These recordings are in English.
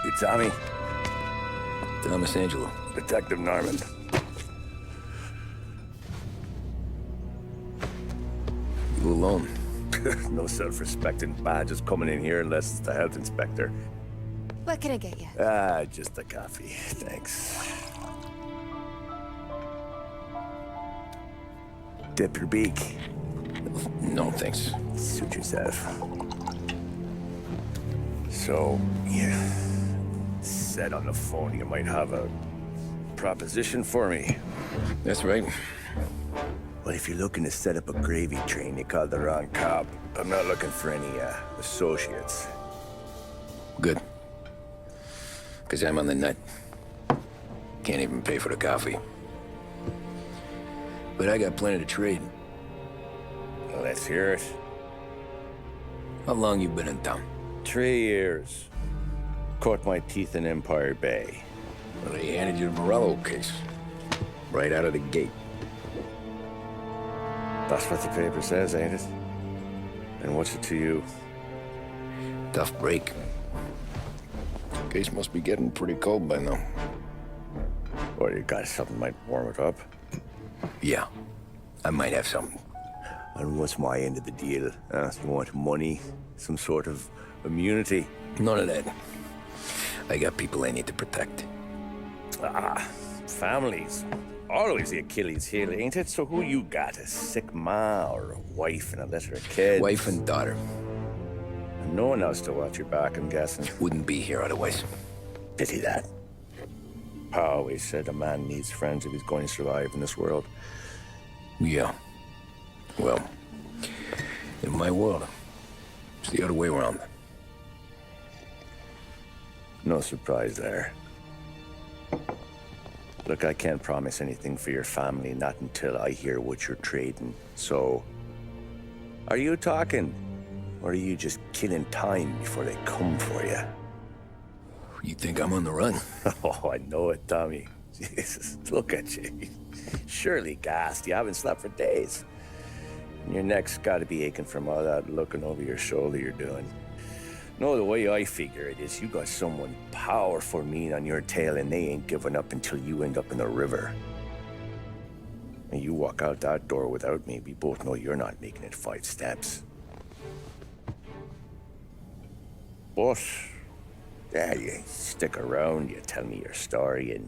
You Tommy? Thomas Angelo. Detective Norman. You alone? No self-respecting badges coming in here unless it's the health inspector. What can I get you? Just a coffee. Thanks. Dip your beak. No, thanks. Suit yourself. So, you said on the phone you might have a proposition for me. That's right. Well, if you're looking to set up a gravy train, you called the wrong cop. I'm not looking for any, associates. Good. Because I'm on the nut. Can't even pay for the coffee. But I got plenty to trade. Well, let's hear it. How long you been in town? 3 years. Caught my teeth in Empire Bay. Well, they handed you the Morello case. Right out of the gate. That's what the paper says, ain't it? And what's it to you? Tough break. Case must be getting pretty cold by now. Or you got something might warm it up? Yeah, I might have something. And what's my end of the deal? You want money? Some sort of immunity? None of that. I got people I need to protect. Families. Always the Achilles heel, ain't it? So who you got? A sick ma or a wife and a litter of kids? Wife and daughter. And no one else to watch your back, I'm guessing. Wouldn't be here otherwise. Pity that. Pa always said a man needs friends if he's going to survive in this world. Yeah. Well, in my world, it's the other way around. No surprise there. Look, I can't promise anything for your family, not until I hear what you're trading. So, are you talking? Or are you just killing time before they come for you? You think I'm on the run? Oh, I know it, Tommy. Jesus, look at you. Surely gassed. You haven't slept for days. And your neck's got to be aching from all that looking over your shoulder you're doing. No, the way I figure it is you got someone powerful mean on your tail and they ain't giving up until you end up in the river. And you walk out that door without me, we both know you're not making it 5 steps. But, yeah, you stick around, you tell me your story, and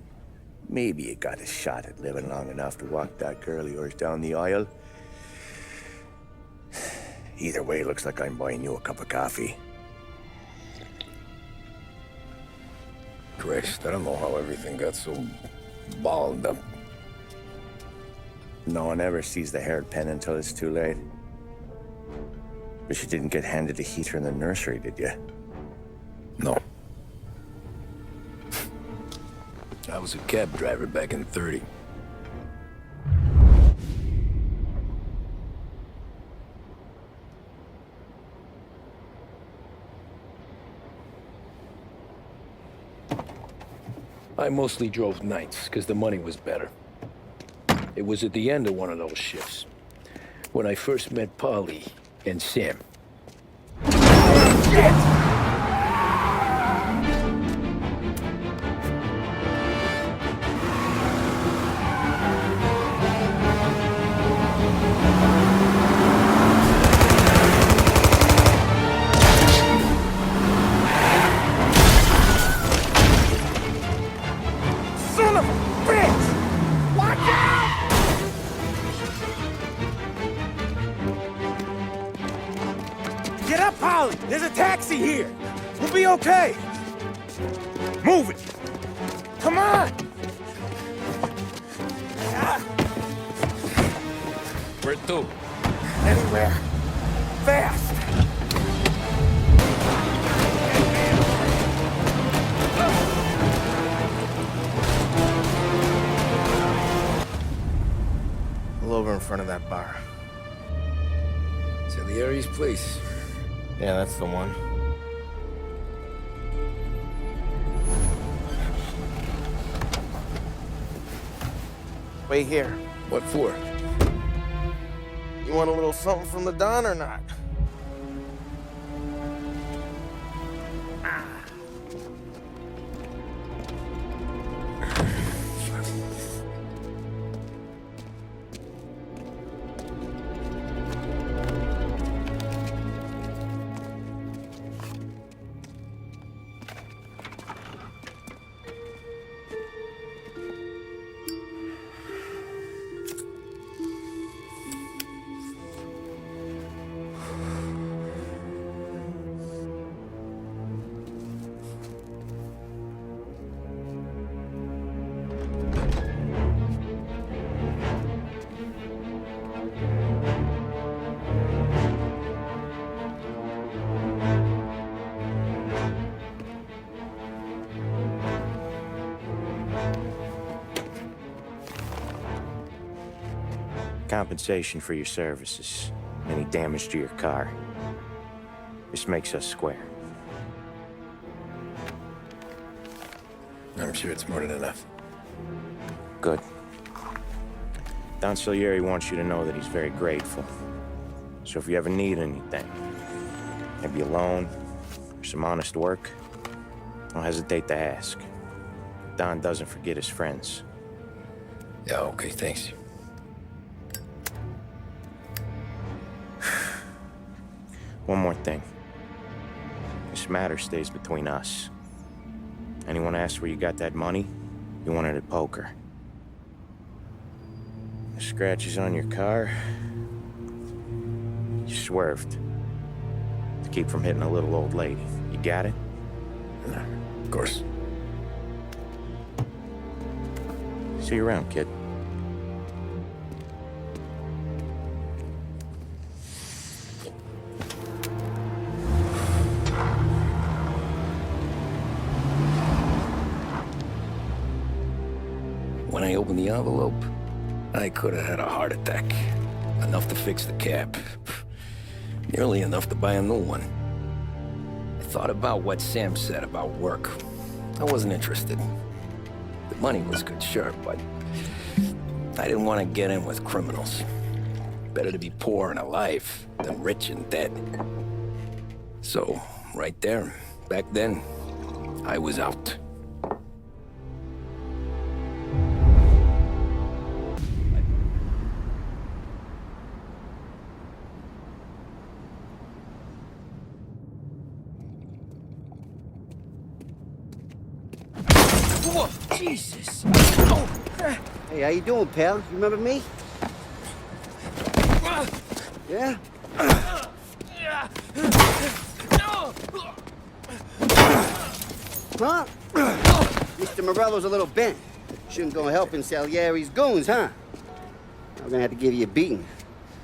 maybe you got a shot at living long enough to walk that girl of yours down the aisle. Either way, looks like I'm buying you a cup of coffee. Christ, I don't know how everything got so balled up. No one ever sees the haired pen until it's too late. But you didn't get handed a heater in the nursery, did you? No. I was a cab driver back in '30. I mostly drove nights, because the money was better. It was at the end of one of those shifts, when I first met Polly and Sam. Shit! Get up, Polly! There's a taxi here! We'll be okay! Move it! Come on! Where to? Anywhere. Fast! Pull over in front of that bar. Salieri's place. Yeah, that's the one. Wait here. What for? You want a little something from the Don or not? compensation for your services, any damage to your car. This makes us square. I'm sure it's more than enough. Good. Don Salieri wants you to know that he's very grateful. So if you ever need anything, maybe a loan or some honest work, don't hesitate to ask. Don doesn't forget his friends. Yeah, okay, thanks. One more thing. This matter stays between us. Anyone asks where you got that money, you won it at poker. The scratches on your car, you swerved to keep from hitting a little old lady. You got it? No, of course. See you around, kid. When I opened the envelope, I could have had a heart attack. Enough to fix the cab. Nearly enough to buy a new one. I thought about what Sam said about work. I wasn't interested. The money was good, sure, but I didn't want to get in with criminals. Better to be poor and alive than rich and dead. So, right there, back then, I was out. Whoa, Jesus! Oh. Hey, how you doing, pal? You remember me? Yeah? Huh? Mr. Morello's a little bent. Shouldn't go helping Salieri's goons, huh? I'm gonna have to give you a beating.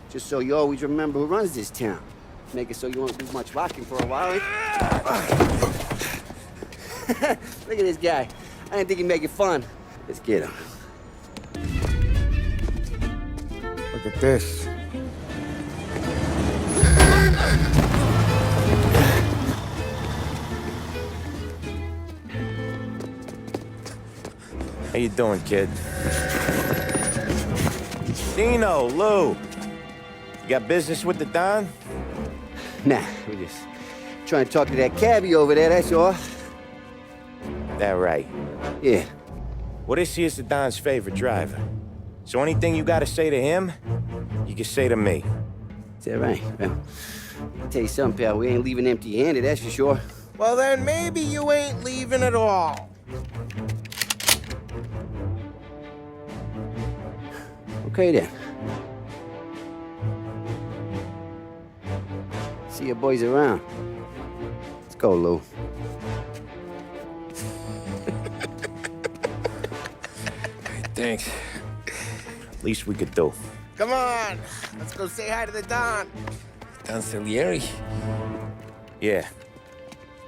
Just so you always remember who runs this town. Make it so you won't do much rocking for a while. Look at this guy. I didn't think he'd make it fun. Let's get him. Look at this. How you doing, kid? Dino, Lou. You got business with the Don? Nah, we just trying to talk to that cabbie over there, that's all. That right. Yeah. Well, this here's the Don's favorite driver. So anything you gotta say to him, you can say to me. Is that right? Well, I'll tell you something, pal. We ain't leaving empty-handed, that's for sure. Well, then maybe you ain't leaving at all. Okay, then. See your boys around. Let's go, Lou. Thanks. Least we could do. Come on, let's go say hi to the Don. Don Salieri? Yeah.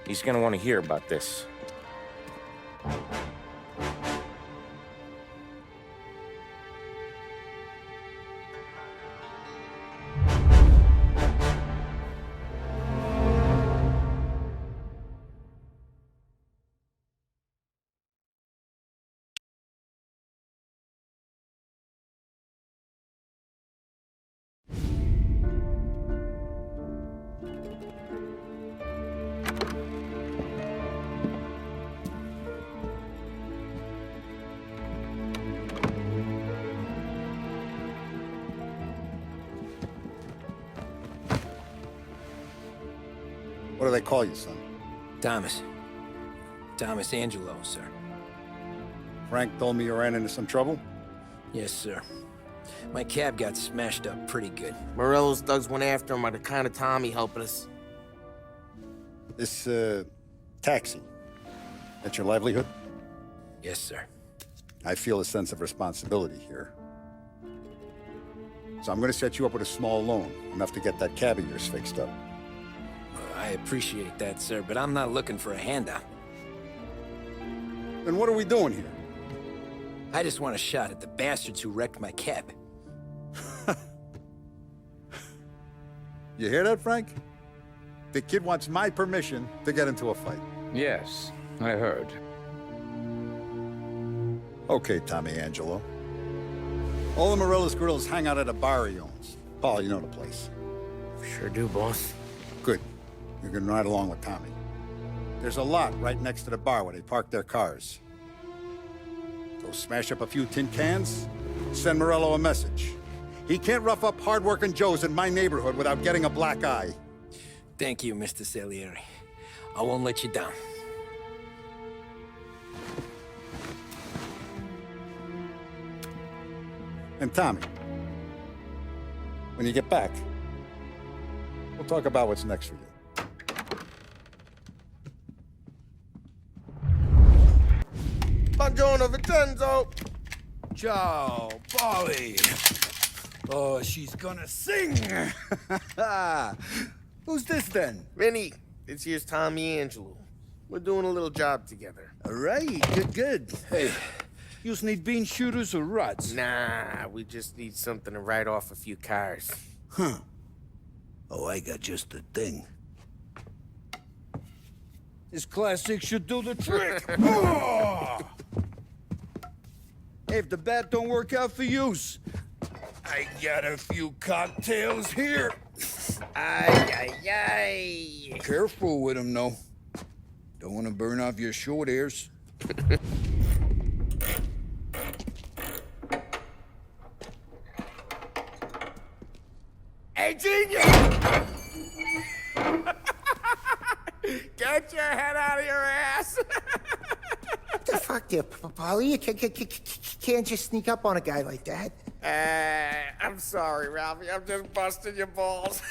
He's gonna want to hear about this. What do they call you, son? Thomas. Thomas Angelo, sir. Frank told me you ran into some trouble? Yes, sir. My cab got smashed up pretty good. Morello's thugs went after him by the kind of Tommy helping us. This, taxi, that's your livelihood? Yes, sir. I feel a sense of responsibility here. So I'm gonna set you up with a small loan, enough to get that cab of yours fixed up. I appreciate that, sir, but I'm not looking for a handout. Then what are we doing here? I just want a shot at the bastards who wrecked my cab. You hear that, Frank? The kid wants my permission to get into a fight. Yes, I heard. Okay, Tommy Angelo. All the Morello's girls hang out at a bar he owns. Paul, you know the place. Sure do, boss. Good. You can ride along with Tommy. There's a lot right next to the bar where they park their cars. Go smash up a few tin cans, send Morello a message. He can't rough up hard-working Joes in my neighborhood without getting a black eye. Thank you, Mr. Salieri. I won't let you down. And Tommy, when you get back, we'll talk about what's next for you. Buongiorno, Vincenzo. Ciao, Polly. Oh, she's gonna sing. Who's this then? Vinny, this here's Tommy Angelo. We're doing a little job together. All right, good. Hey, You need bean shooters or rods? Nah, we just need something to write off a few cars. Huh. Oh, I got just the thing. This classic should do the trick. Oh! Hey, if the bat don't work out for use, I got a few cocktails here. Ay, ay, ay. Careful with them, though. Don't want to burn off your short hairs. Hey, genius! Get your head out of your ass! What the fuck there, Polly? You can't just sneak up on a guy like that. I'm sorry, Ralphie. I'm just busting your balls.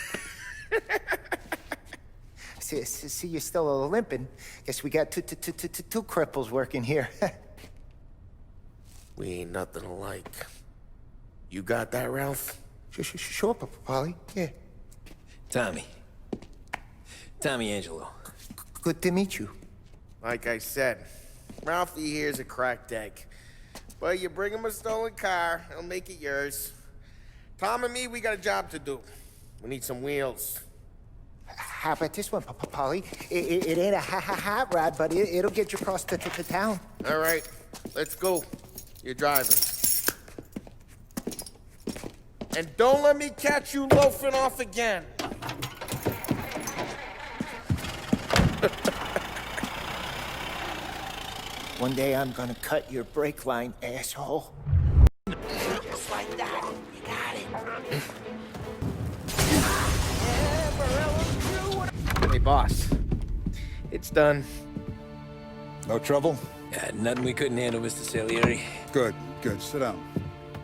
See, you're still limping. Guess we got two cripples working here. We ain't nothing alike. You got that, Ralph? Sure, Polly. Yeah. Tommy. Tommy Angelo. Good to meet you. Like I said, Ralphie here's a cracked egg. But you bring him a stolen car, he'll make it yours. Tom and me, we got a job to do. We need some wheels. How about this one, Polly? It ain't a hot rod, but it'll get you across to town. All right, let's go. You're driving. And don't let me catch you loafing off again. One day I'm gonna cut your brake line, asshole. Just like that. You got it. Hey, boss. It's done. No trouble? Yeah, nothing we couldn't handle, Mr. Salieri. Good. Sit down.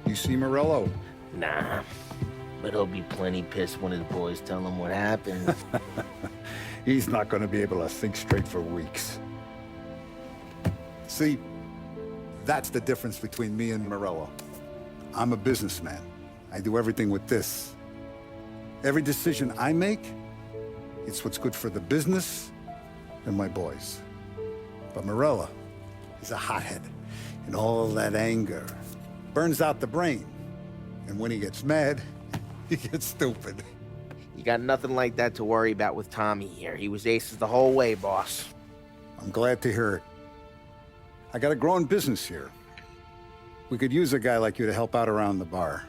You see Morello? Nah, but he'll be plenty pissed when his boys tell him what happened. He's not going to be able to think straight for weeks. See, that's the difference between me and Morello. I'm a businessman. I do everything with this. Every decision I make, it's what's good for the business and my boys. But Morello is a hothead, and all that anger burns out the brain. And when he gets mad, he gets stupid. You got nothing like that to worry about with Tommy here. He was aces the whole way, boss. I'm glad to hear it. I got a growing business here. We could use a guy like you to help out around the bar.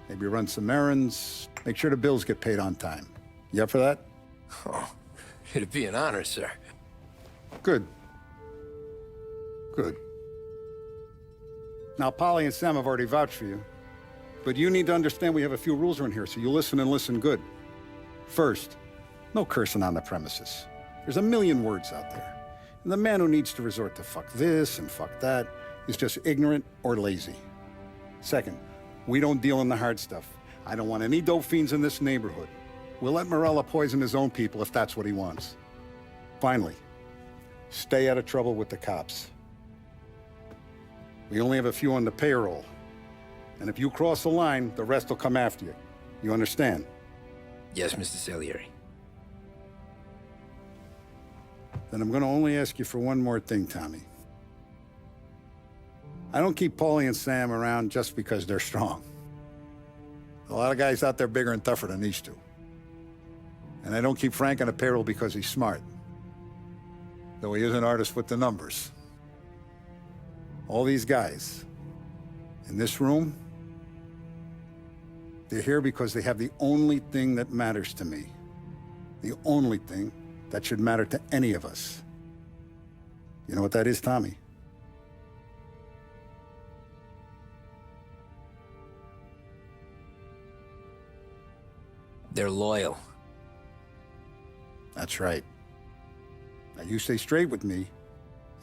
Maybe run some errands, make sure the bills get paid on time. You up for that? Oh, it'd be an honor, sir. Good. Now, Polly and Sam have already vouched for you. But you need to understand we have a few rules around here, so you listen and listen good. First, no cursing on the premises. There's a million words out there. And the man who needs to resort to fuck this and fuck that is just ignorant or lazy. Second, we don't deal in the hard stuff. I don't want any dope fiends in this neighborhood. We'll let Morello poison his own people if that's what he wants. Finally, stay out of trouble with the cops. We only have a few on the payroll. And if you cross the line, the rest will come after you. You understand? Yes, Mr. Salieri. Then I'm gonna only ask you for one more thing, Tommy. I don't keep Paulie and Sam around just because they're strong. A lot of guys out there bigger and tougher than these two. And I don't keep Frank on a payroll because he's smart. Though he is an artist with the numbers. All these guys in this room, they're here because they have the only thing that matters to me. The only thing that should matter to any of us. You know what that is, Tommy? They're loyal. That's right. Now, you stay straight with me,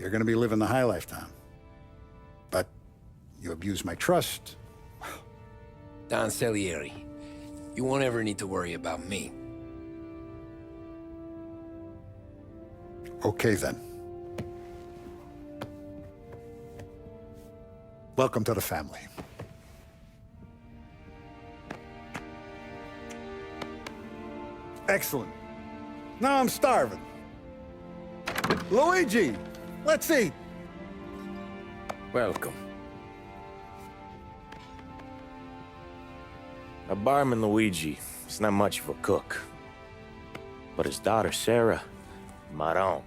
you're gonna be living the high life, Tom. But you abuse my trust. Don Salieri, you won't ever need to worry about me. Okay, then. Welcome to the family. Excellent. Now I'm starving. Luigi, let's eat. Welcome. Our barman Luigi is not much of a cook. But his daughter Sarah, Maron.